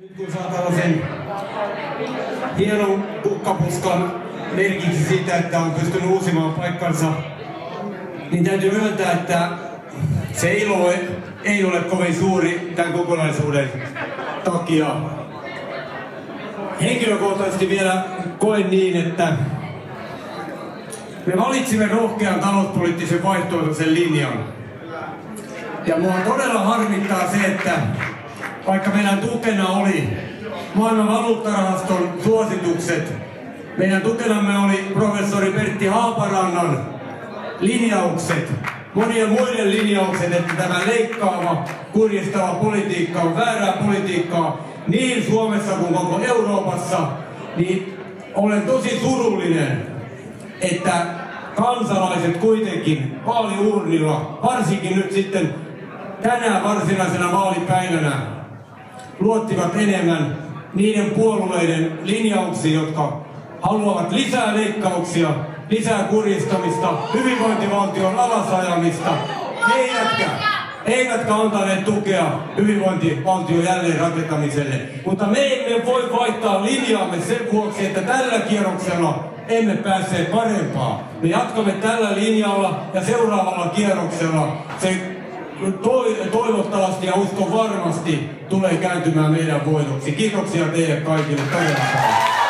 Nyt kun saa tällaisen hienon kukkapuskan merkiksi siitä, että on pystynyt uusimaan paikkansa, niin täytyy myöntää, että se ilo ei ole kovin suuri tämän kokonaisuuden takia. Henkilökohtaisesti vielä koen niin, että me valitsimme rohkean talouspoliittisen vaihtoehtoisen linjan. Ja mua todella harmittaa se, että vaikka meidän tukena oli maailman valuuttarahaston suositukset, meidän tukenamme oli professori Pertti Haaparannan linjaukset, monien muiden linjaukset, että tämä leikkaava, kurjistava politiikka on väärää politiikkaa niin Suomessa kuin koko Euroopassa, niin olen tosi surullinen, että kansalaiset kuitenkin vaaliurnilla, varsinkin nyt sitten tänään varsinaisena vaalipäivänä, luottivat enemmän niiden puolueiden linjauksiin, jotka haluavat lisää leikkauksia, lisää kurjistamista, hyvinvointivaltion alasajamista, eivätkä antaneet tukea hyvinvointivaltion jälleenrakentamiselle. Mutta me emme voi vaihtaa linjaamme sen vuoksi, että tällä kierroksella emme päässeet parempaan. Me jatkamme tällä linjalla ja seuraavalla kierroksella se toivottavasti ja uskon varmasti tulee kääntymään meidän voitoksi. Kiitoksia teille kaikille todella paljon.